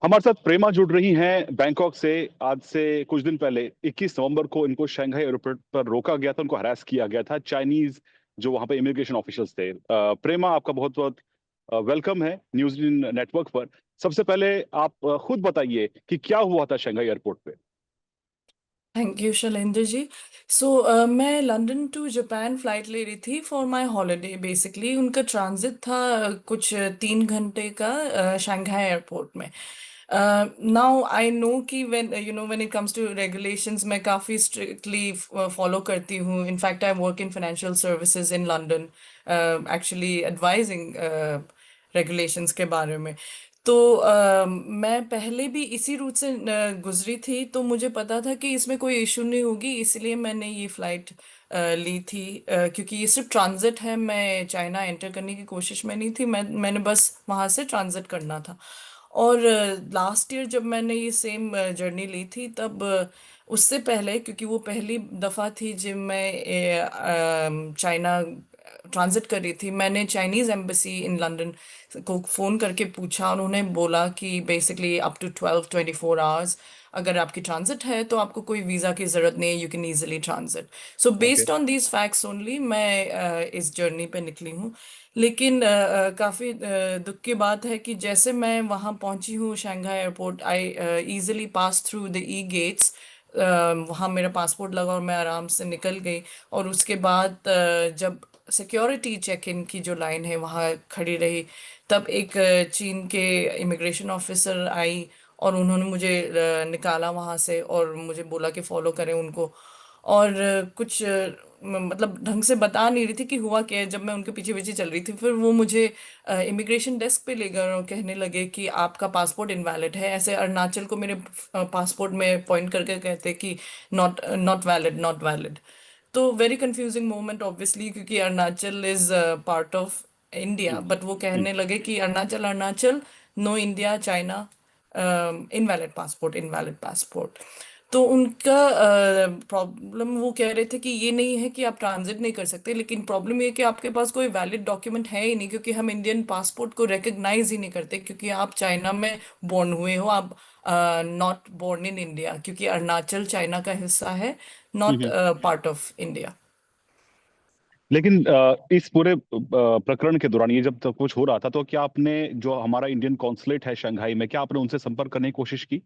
हमारे साथ प्रेमा जुड़ रही हैं बैंकॉक से। आज से कुछ दिन पहले 21 नवंबर को इनको शंघाई एयरपोर्ट पर रोका गया था, उनको हरास किया गया था चाइनीज जो वहां पे इमिग्रेशन ऑफिसर्स थे। प्रेमा, आपका बहुत बहुत वेलकम है न्यूज नेटवर्क पर। सबसे पहले आप खुद बताइए कि क्या हुआ था शंघाई एयरपोर्ट पे। Thank you Shailendra ji. So मैं लंदन टू जापान फ्लाइट ले रही थी फॉर माय हॉलिडे। बेसिकली उनका ट्रांजिट था कुछ 3 घंटे का शंघाई एयरपोर्ट में। नाउ आई नो कि when it comes to regulations मैं काफ़ी स्ट्रिक्टली फॉलो करती हूँ। In fact I work in financial services in London, actually advising regulations के बारे में। तो मैं पहले भी इसी रूट से गुजरी थी, तो मुझे पता था कि इसमें कोई इशू नहीं होगी, इसलिए मैंने ये फ्लाइट ली थी। क्योंकि ये सिर्फ ट्रांजिट है, मैं चाइना एंटर करने की कोशिश में नहीं थी। मैंने बस वहाँ से ट्रांजिट करना था। और लास्ट ईयर जब मैंने ये सेम जर्नी ली थी, तब उससे पहले, क्योंकि वो पहली दफ़ा थी जब मैं चाइना ट्रांजिट कर रही थी, मैंने चाइनीज़ एम्बेसी इन लंदन को फ़ोन करके पूछा। उन्होंने बोला कि बेसिकली अप टू 12-24 आवर्स अगर आपकी ट्रांजिट है तो आपको कोई वीज़ा की ज़रूरत नहीं है, you can easily transit. So okay. Based on these facts only मैं इस जर्नी पे निकली हूँ। लेकिन काफ़ी दुख की बात है कि जैसे मैं वहाँ पहुँची हूँ Shanghai airport, I easily pass through the e gates. वहाँ मेरा पासपोर्ट लगा और मैं आराम से निकल गई। और उसके बाद जब सिक्योरिटी चेक इन की जो लाइन है वहाँ खड़ी रही, तब एक चीन के इमिग्रेशन ऑफिसर आई और उन्होंने मुझे निकाला वहाँ से और मुझे बोला कि फॉलो करें उनको। और कुछ मतलब ढंग से बता नहीं रही थी कि हुआ क्या है। जब मैं उनके पीछे पीछे चल रही थी, फिर वो मुझे इमिग्रेशन डेस्क पे ले गए और कहने लगे कि आपका पासपोर्ट इनवैलिड है। ऐसे अरुणाचल को मेरे पासपोर्ट में पॉइंट करके कहते कि not not valid, not valid. तो वेरी कंफ्यूजिंग मोमेंट ऑब्वियसली, क्योंकि Arunachal is part of India, जी बट वो जी। कहने लगे कि Arunachal Arunachal, no India China, invalid passport, invalid passport. तो उनका प्रॉब्लम, वो कह रहे थे कि ये नहीं है कि आप ट्रांजिट नहीं कर सकते, लेकिन प्रॉब्लम ये है कि आपके पास कोई वैलिड डॉक्यूमेंट है ही नहीं, क्योंकि हम इंडियन पासपोर्ट को रिकग्नाइज ही नहीं करते, क्योंकि आप चाइना में बोर्न हुए हो, आप नॉट बोर्न इन इंडिया, क्योंकि अरुणाचल चाइना का हिस्सा है, not hmm. Part of India. लेकिन इस पूरे प्रकरण के दौरान ये जब तक कुछ हो रहा था तो क्या आपने, जो हमारा इंडियन कॉन्सुलेट है शंघाई में, क्या आपने उनसे संपर्क करने की कोशिश की?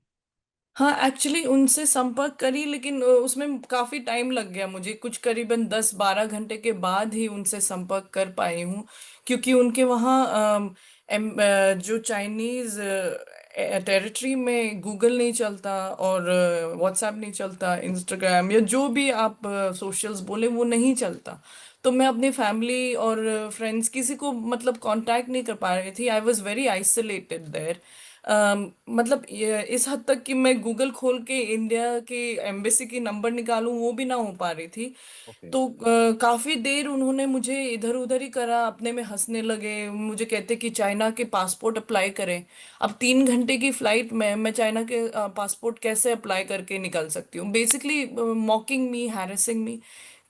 हाँ, एक्चुअली उनसे संपर्क करी, लेकिन उसमें काफी टाइम लग गया मुझे। कुछ करीबन 10-12 घंटे के बाद ही उनसे संपर्क कर पाई हूँ, क्योंकि उनके वहाँ जो चाइनीज टेरिटरी में गूगल नहीं चलता, और व्हाट्सएप नहीं चलता, इंस्टाग्राम या जो भी आप सोशल्स बोले वो नहीं चलता। तो मैं अपनी फैमिली और फ्रेंड्स किसी को मतलब कांटेक्ट नहीं कर पा रही थी। I was very isolated there. मतलब इस हद तक कि मैं गूगल खोल के इंडिया के एम्बेसी की नंबर निकालूं वो भी ना हो पा रही थी। ओके। तो काफी देर उन्होंने मुझे इधर उधर ही करा, अपने में हंसने लगे, मुझे कहते कि चाइना के पासपोर्ट अप्लाई करें। अब 3 घंटे की फ्लाइट में मैं चाइना के पासपोर्ट कैसे अप्लाई करके निकल सकती हूँ? बेसिकली मॉकिंग मी, हैरेसिंग मी।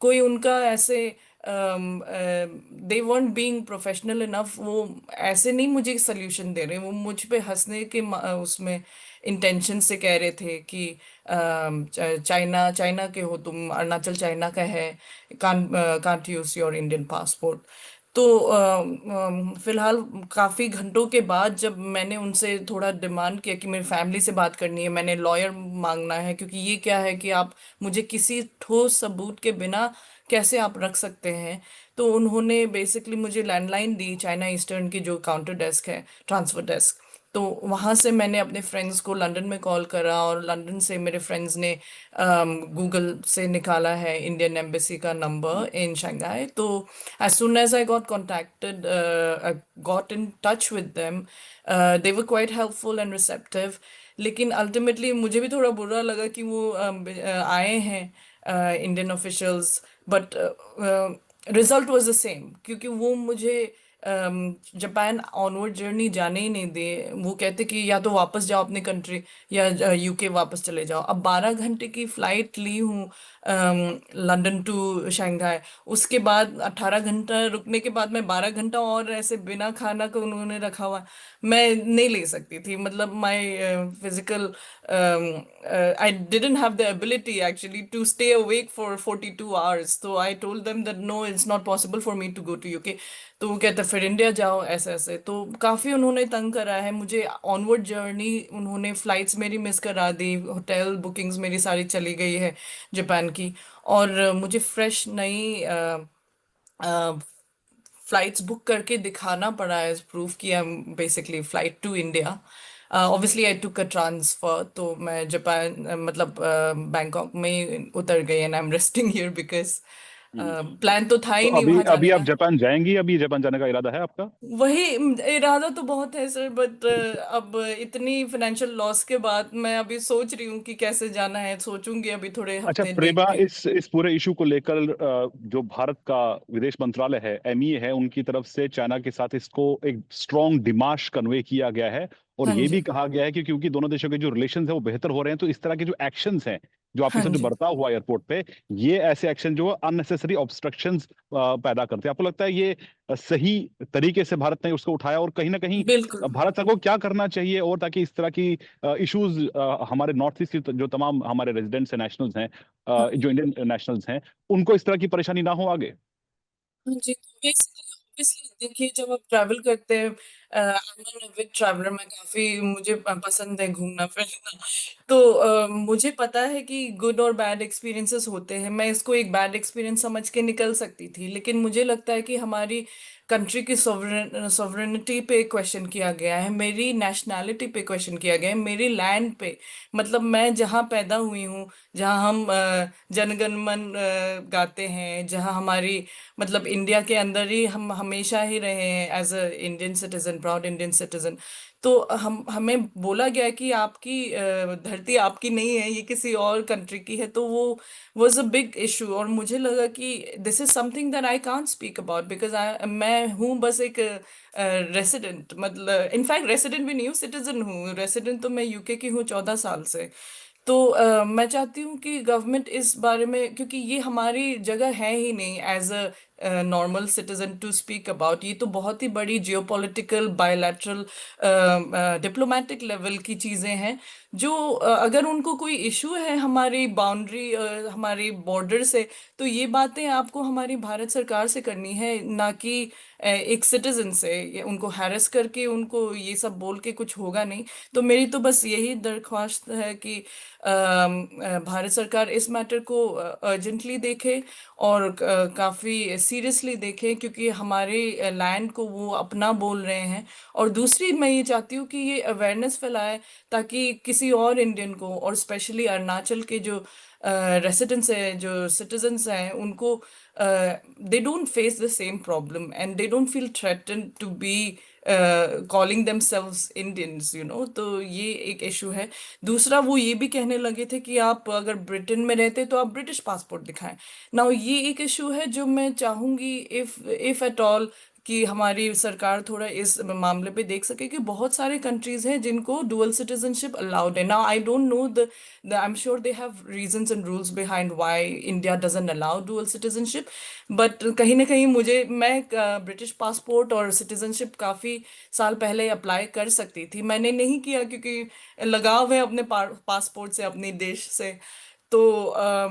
कोई उनका ऐसे दे weren't बीइंग प्रोफेशनल इनफ। वो ऐसे नहीं मुझे सोल्यूशन दे रहे, वो मुझ पे हंसने के उसमें इंटेंशन से कह रहे थे कि चाइना चाइना के हो तुम, अरुणाचल चाइना का है, can't use your Indian passport. तो फिलहाल काफी घंटों के बाद जब मैंने उनसे थोड़ा डिमांड किया कि मेरी फैमिली से बात करनी है, मैंने लॉयर मांगना है, क्योंकि ये क्या है कि आप मुझे किसी ठोस सबूत के बिना कैसे आप रख सकते हैं। तो उन्होंने बेसिकली मुझे लैंडलाइन दी, चाइना ईस्टर्न की जो काउंटर डेस्क है, ट्रांसफर डेस्क। तो वहाँ से मैंने अपने फ्रेंड्स को लंदन में कॉल करा, और लंदन से मेरे फ्रेंड्स ने गूगल से निकाला है इंडियन एम्बेसी का नंबर इन शंघाई। तो as soon as I got contacted, I got in touch with them. They were quite helpful and receptive. लेकिन अल्टीमेटली मुझे भी थोड़ा बुरा लगा कि वो आए हैं Indian officials, but result was the same, क्योंकि वो मुझे जापान ऑनवर्ड जर्नी जाने ही नहीं दे। वो कहते कि या तो वापस जाओ अपने कंट्री, या यूके वापस चले जाओ। अब 12 घंटे की फ्लाइट ली हूँ लंदन टू शंघाई, उसके बाद 18 घंटा रुकने के बाद मैं 12 घंटा और ऐसे बिना खाना को उन्होंने रखा हुआ। मैं नहीं ले सकती थी, मतलब my physical, I didn't have the ability actually to stay awake for 42 hours. तो I told them that no, it's not possible for me to go to UK. तो वो कहते फिर इंडिया जाओ, ऐसे ऐसे। तो काफी उन्होंने तंग करा है मुझे। ऑनवर्ड जर्नी उन्होंने, फ्लाइट्स मेरी मिस करा दी, होटल बुकिंग्स मेरी सारी चली गई है जापान की। और मुझे फ्रेश नई फ्लाइट्स बुक करके दिखाना पड़ा है प्रूफ कि I am basically flight to India. Obviously I took a transfer, तो मैं जापान मतलब बैंकॉक में उतर गई, and I am resting here because hmm. Plan तो था तो ही नहीं अभी वहां अभी जाने आप का। जापान जाएंगी? अभी जापान जाने का इरादा है आपका? वही इरादा तो बहुत है सर, बट अब इतनी फाइनेंशियल लॉस के बाद मैं अभी सोच रही हूँ कि कैसे जाना है। सोचूंगी अभी थोड़े अच्छा हफ्ते देख प्रेमा, के। इस पूरे इशू को लेकर जो भारत का विदेश मंत्रालय है, एमईए है, उनकी तरफ से चाइना के साथ इसको एक स्ट्रॉन्ग डिमाश कन्वे किया गया है। और हाँ ये भी जी। कहा गया है कि क्योंकि दोनों देशों के जो रिलेशन है वो बेहतर हो रहे हैं, तो इस तरह के जो एक्शंस हैं, जो आपके हाँ साथ जो जी। बर्ताव हुआ एयरपोर्ट पे, ये ऐसे एक्शन जो अननेसेसरी ऑब्स्ट्रक्शंस पैदा करते हैं। आपको लगता है ये सही तरीके से भारत ने उसको उठाया? और कहीं ना कहीं बिल्कुल। भारत सरकार को क्या करना चाहिए और ताकि इस तरह की इश्यूज हमारे नॉर्थ ईस्ट के जो तमाम हमारे रेजिडेंट्स हैं, नेशनल्स हैं, जो इंडियन नेशनल्स हैं, उनको इस तरह की परेशानी ना हो आगे? हाँ जी। तो बेसिकली ऑब्वियसली देखिए, जब आप ट्रैवल करते हैं, आई एम एविड ट्रैवलर, मैं काफी, मुझे पसंद है घूमना फिरना। तो मुझे पता है कि गुड और बैड एक्सपीरियंसेस होते हैं। मैं इसको एक बैड एक्सपीरियंस समझ के निकल सकती थी, लेकिन मुझे लगता है कि हमारी कंट्री की सॉवरेनिटी पे क्वेश्चन किया गया है, मेरी नेशनैलिटी पे क्वेश्चन किया गया है, मेरी लैंड पे। मतलब मैं जहाँ पैदा हुई हूँ, जहाँ हम जनगण मन गाते हैं, जहाँ हमारी, मतलब इंडिया के अंदर ही हम हमेशा ही रहे हैं as a Indian citizen, proud Indian citizen. तो हम हमें बोला गया कि आपकी धरती आपकी नहीं है, ये किसी और कंट्री की है। तो वो वाज अ बिग इशू, और मुझे लगा कि this is something that I can't speak about, because I, मैं हूँ बस एक रेसिडेंट, मतलब इनफैक्ट रेसिडेंट भी नहीं हूँ, सिटीजन हूँ। रेसिडेंट तो मैं यूके की हूँ 14 साल से। तो मैं चाहती हूँ कि गवर्नमेंट इस बारे में, क्योंकि ये हमारी जगह है ही नहीं as a normal citizen to speak about. ये तो बहुत ही बड़ी जियोपॉलिटिकल, बायलैटरल, डिप्लोमेटिक लेवल की चीज़ें हैं, जो अगर उनको कोई इशू है हमारी बाउंड्री, हमारी बॉर्डर से, तो ये बातें आपको हमारी भारत सरकार से करनी है, ना कि एक सिटीजन से। उनको हैरेस करके, उनको ये सब बोल के कुछ होगा नहीं। तो मेरी तो बस यही दरख्वास्त है कि भारत सरकार इस मैटर को अर्जेंटली देखे, और काफी सीरियसली देखे, क्योंकि हमारे लैंड को वो अपना बोल रहे हैं। और दूसरी, मैं ये चाहती हूँ कि ये अवेयरनेस फैलाए, ताकि किसी और इंडियन को, और स्पेशली अरुणाचल के जो रेसिडेंट्स हैं, जो सिटीजन्स हैं, उनको they don't face the same problem, and they don't feel threatened to be calling themselves Indians, you know. तो ये एक इशू है। दूसरा, वो ये भी कहने लगे थे कि आप अगर ब्रिटेन में रहते तो आप ब्रिटिश पासपोर्ट दिखाएं। नाउ ये एक इशू है जो मैं चाहूंगी, इफ एट ऑल, कि हमारी सरकार थोड़ा इस मामले पे देख सके, कि बहुत सारे कंट्रीज हैं जिनको डुअल सिटीजनशिप अलाउड है। Now I don't know the I am sure they have reasons and rules behind why India doesn't allow dual citizenship. But कहीं ना कहीं मुझे, मैं ब्रिटिश पासपोर्ट और सिटीजनशिप काफी साल पहले अप्लाई कर सकती थी, मैंने नहीं किया क्योंकि लगाव है अपने पासपोर्ट से, अपने देश से। तो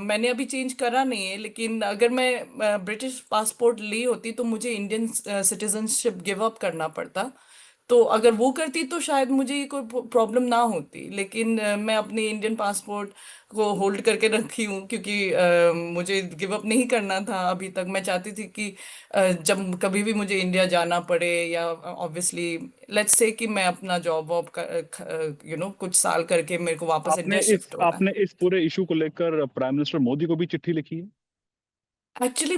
मैंने अभी चेंज करा नहीं है, लेकिन अगर मैं ब्रिटिश पासपोर्ट ली होती तो मुझे इंडियन सिटीजनशिप गिव अप करना पड़ता। तो अगर वो करती तो शायद मुझे ये कोई प्रॉब्लम ना होती, लेकिन मैं अपने इंडियन पासपोर्ट को होल्ड करके रखी हूँ, क्योंकि मुझे गिव अप नहीं करना था अभी तक। मैं चाहती थी कि जब कभी भी मुझे इंडिया जाना पड़े, या ऑब्वियसली लेट्स से कि मैं अपना जॉब वॉब, कुछ साल करके मेरे को वापस इंडिया शिफ्ट होना है। आपने इस पूरे इशू को लेकर प्राइम मिनिस्टर मोदी को भी चिट्ठी लिखी है? एक्चुअली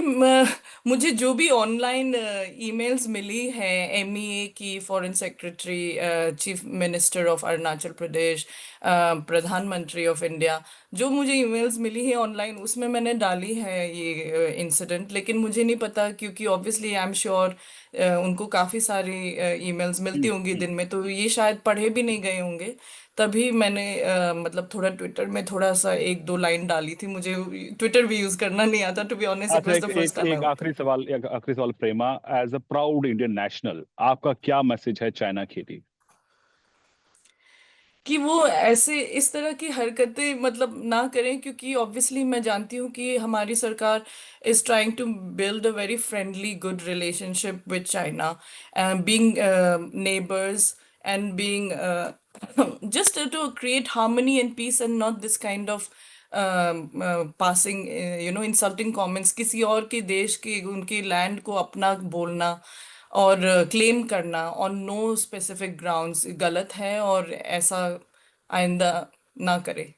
मुझे जो भी ऑनलाइन ईमेल्स मिली है, एमईए की foreign secretary, chief minister of Arunachal Pradesh, प्रधानमंत्री ऑफ इंडिया, जो मुझे ईमेल्स मिली है ऑनलाइन उसमें मैंने डाली है ये इंसिडेंट। लेकिन मुझे नहीं पता, क्योंकि ऑब्वियसली आई एम श्योर उनको काफ़ी सारी ईमेल्स मिलती हम्म, होंगी हम्म। दिन में, तो ये शायद पढ़े भी नहीं गए होंगे। तभी मैंने मतलब थोड़ा ट्विटर में थोड़ा सा एक दो लाइन डाली थी। मुझे ट्विटर भी यूज करना नहीं आता, टू बी ऑनेस्ट, इट अच्छा, वाज एक द फर्स्ट एक टाइम आई एक ओपन। आखिरी सवाल Prema, as a proud Indian national आपका क्या मैसेज है चाइना के लिए? कि वो ऐसे इस तरह की हरकतें मतलब ना करें, क्योंकि ऑब्वियसली मैं जानती हूँ कि हमारी सरकार is trying to build a very friendly good relationship with China, being neighbours and being just to create harmony and peace, and not this kind of passing insulting comments, किसी और के देश के उनके लैंड को अपना बोलना और क्लेम करना ऑन नो स्पेसिफिक ग्राउंड्स गलत है, और ऐसा आइंदा ना करे।